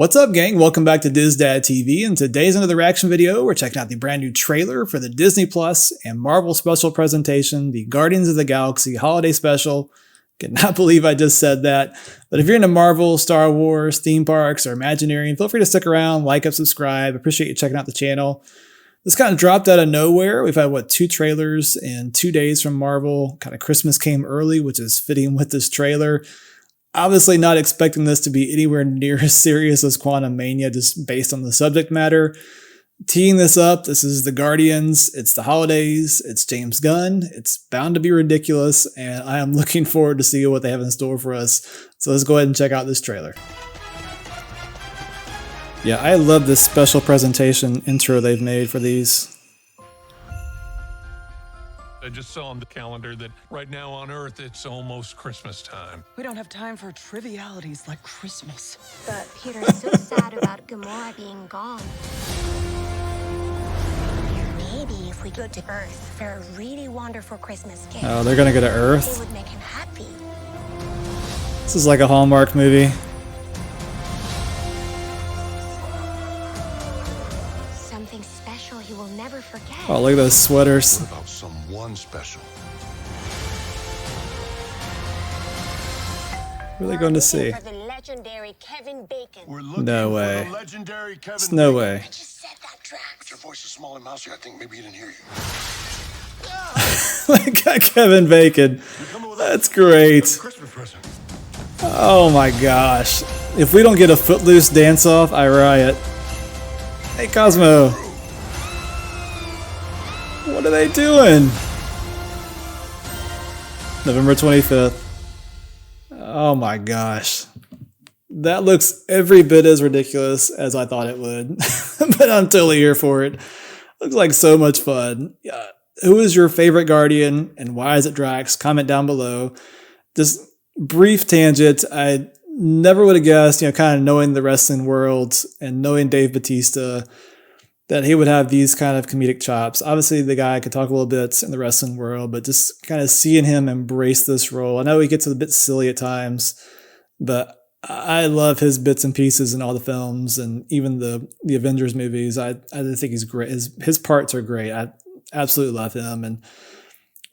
What's up, gang? Welcome back to DizDad TV, and today's another reaction video. We're checking out the brand new trailer for the Disney Plus and Marvel special presentation, the Guardians of the Galaxy Holiday Special. Cannot believe I just said that. But if you're into Marvel, Star Wars, theme parks, or Imagineering, feel free to stick around, like and subscribe. Appreciate you checking out the channel. This kind of dropped out of nowhere. We've had, 2 trailers in 2 days from Marvel. Kind of Christmas came early, which is fitting with this trailer. Obviously not expecting this to be anywhere near as serious as Quantumania, just based on the subject matter. Teeing this up, this is the Guardians, it's the holidays, it's James Gunn, it's bound to be ridiculous, and I am looking forward to see what they have in store for us. So let's go ahead and check out this trailer. Yeah, I love this special presentation intro they've made for these. I just saw on the calendar that right now on Earth it's almost Christmas time. We don't have time for trivialities like Christmas. But Peter's so sad about Gamora being gone. Maybe if we go to Earth for a really wonderful Christmas gift. Oh, they're gonna go to It Earth? would make him happy. This is like a Hallmark movie. Something special he will never forget. Oh, look at those sweaters. What about someone special? What are they going to see? For the legendary Kevin Bacon. We're looking No for way. the legendary Kevin There's no Bacon. way. I just said that, Drax. Your voice is small and mousy. I think maybe he didn't hear you. Look at Kevin Bacon. That's great. Christmas present. Oh my gosh. If we don't get a Footloose dance-off, I riot. Hey, Cosmo. What are they doing? November 25th. Oh my gosh. That looks every bit as ridiculous as I thought it would. But I'm totally here for it. Looks like so much fun. Yeah. Who is your favorite Guardian and why is it Drax? Comment down below. Just brief tangent. I never would have guessed, kind of knowing the wrestling world and knowing Dave Bautista, that he would have these kind of comedic chops. Obviously, the guy could talk a little bit in the wrestling world, but just kind of seeing him embrace this role. I know he gets a bit silly at times, but I love his bits and pieces in all the films and even the Avengers movies. I think he's great. His parts are great. I absolutely love him. And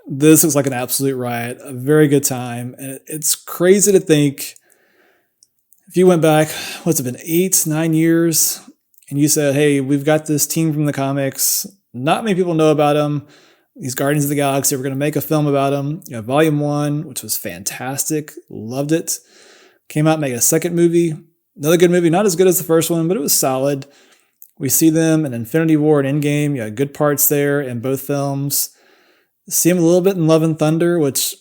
this looks like an absolute riot, a very good time. And it's crazy to think, if you went back, what's it been, 8, 9 years, and you said, hey, we've got this team from the comics. Not many people know about them. These Guardians of the Galaxy, we're going to make a film about them. Volume 1, which was fantastic. Loved it. Came out, made a second movie. Another good movie. Not as good as the first one, but it was solid. We see them in Infinity War and Endgame. Good parts there in both films. See them a little bit in Love and Thunder, which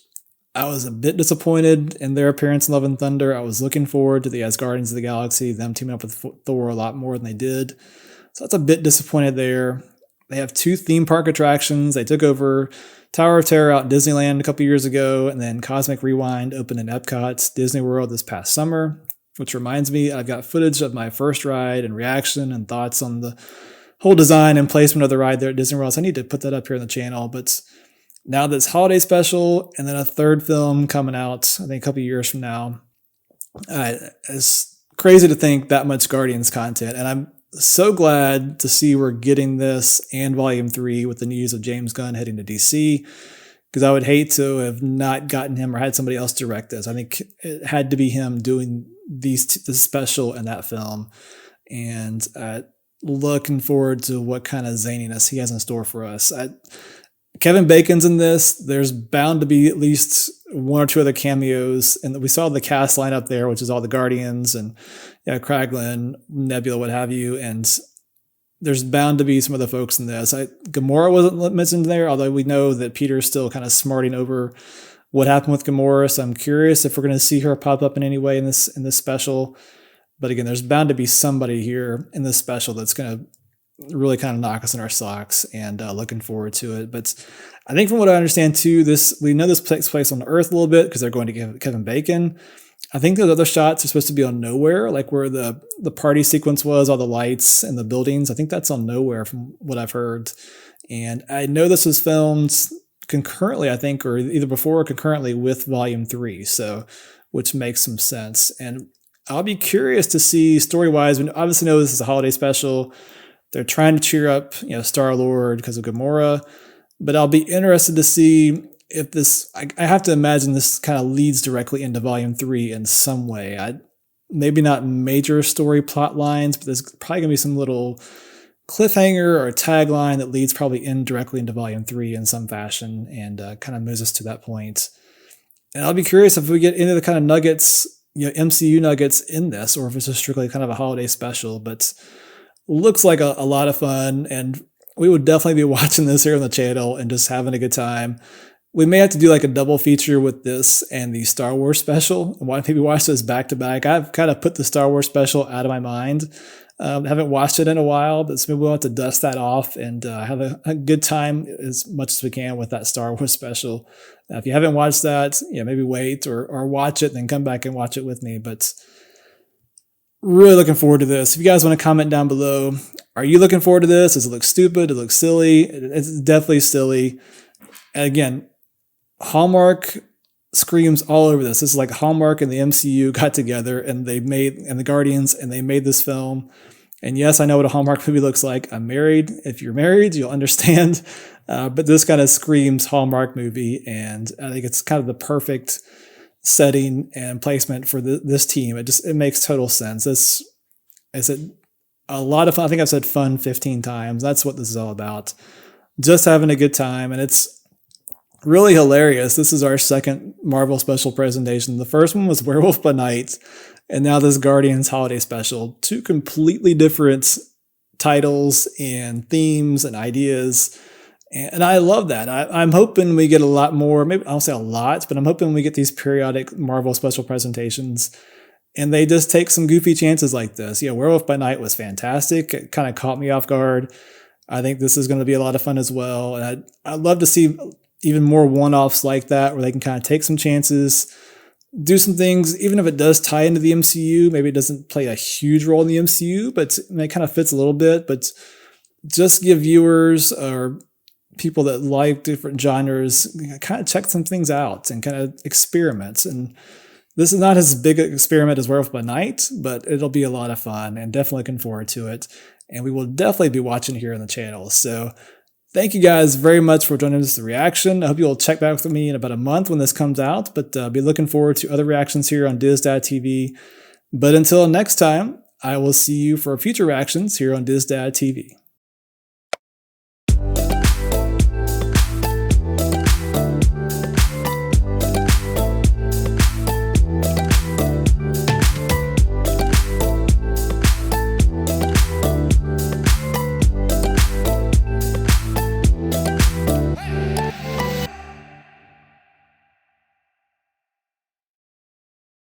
I was a bit disappointed in their appearance in Love and Thunder. I was looking forward to the Guardians of the Galaxy, them teaming up with Thor a lot more than they did. So that's a bit disappointed there. They have 2 theme park attractions. They took over Tower of Terror out in Disneyland a couple years ago, and then Cosmic Rewind opened in Epcot's Disney World this past summer, which reminds me, I've got footage of my first ride and reaction and thoughts on the whole design and placement of the ride there at Disney World. So I need to put that up here on the channel, but now this holiday special and then a third film coming out, I think a couple years from now. It's crazy to think that much Guardians content. And I'm so glad to see we're getting this and Volume 3 with the news of James Gunn heading to DC, because I would hate to have not gotten him or had somebody else direct this. I think it had to be him doing this special and that film. And looking forward to what kind of zaniness he has in store for us. Kevin Bacon's in this. There's bound to be at least 1 or 2 other cameos. And we saw the cast lineup there, which is all the Guardians and Kraglin, Nebula, what have you. And there's bound to be some other folks in this. Gamora wasn't mentioned there, although we know that Peter's still kind of smarting over what happened with Gamora. So I'm curious if we're going to see her pop up in any way in this special. But again, there's bound to be somebody here in this special that's going to really kind of knock us in our socks, and looking forward to it. But I think from what I understand too, we know this takes place on Earth a little bit because they're going to give Kevin Bacon. I think those other shots are supposed to be on Nowhere, like where the party sequence was, all the lights and the buildings. I think that's on Nowhere from what I've heard. And I know this was filmed concurrently, I think, or either before or concurrently with Volume 3, so which makes some sense. And I'll be curious to see story-wise. We obviously know this is a holiday special. They're trying to cheer up, Star-Lord because of Gamora. But I'll be interested to see if this, I have to imagine this kind of leads directly into Volume 3 in some way. Maybe not major story plot lines, but there's probably going to be some little cliffhanger or a tagline that leads probably indirectly into Volume 3 in some fashion and kind of moves us to that point. And I'll be curious if we get into the kind of nuggets, MCU nuggets in this, or if it's just strictly kind of a holiday special. But looks like a lot of fun, and we would definitely be watching this here on the channel and just having a good time. We may have to do like a double feature with this and the Star Wars special, and maybe watch those back to back. I've kind of put the Star Wars special out of my mind. Haven't watched it in a while, but maybe we'll have to dust that off and have a good time as much as we can with that Star Wars special. If you haven't watched that, maybe wait or watch it and then come back and watch it with me. But really looking forward to this. If you guys want to comment down below, are you looking forward to this? Does it look stupid? Does it look silly? It's definitely silly. And again, Hallmark screams all over this. This is like Hallmark and the MCU got together and the Guardians, and they made this film. And yes, I know what a Hallmark movie looks like. I'm married. If you're married, you'll understand. But this kind of screams Hallmark movie, and I think it's kind of the perfect setting and placement for this team. It makes total sense. This is a lot of fun. I think I've said fun 15 times. That's what this is all about. Just having a good time, and it's really hilarious. This is our second Marvel special presentation. The first one was Werewolf by Night, and now this Guardians holiday special. Two completely different titles and themes and ideas. And I love that. I'm hoping we get a lot more, maybe I don't say a lot, but I'm hoping we get these periodic Marvel special presentations and they just take some goofy chances like this. Werewolf by Night was fantastic. It kind of caught me off guard. I think this is going to be a lot of fun as well. And I'd love to see even more one-offs like that where they can kind of take some chances, do some things, even if it does tie into the MCU. Maybe it doesn't play a huge role in the MCU, but it kind of fits a little bit. But just give viewers or people that like different genres kind of check some things out and kind of experiments. And this is not as big an experiment as Werewolf by Night, but it'll be a lot of fun and definitely looking forward to it. And we will definitely be watching here on the channel. So thank you guys very much for joining us for the reaction. I hope you'll check back with me in about a month when this comes out, but be looking forward to other reactions here on DizDad TV. But until next time, I will see you for future reactions here on DizDad TV.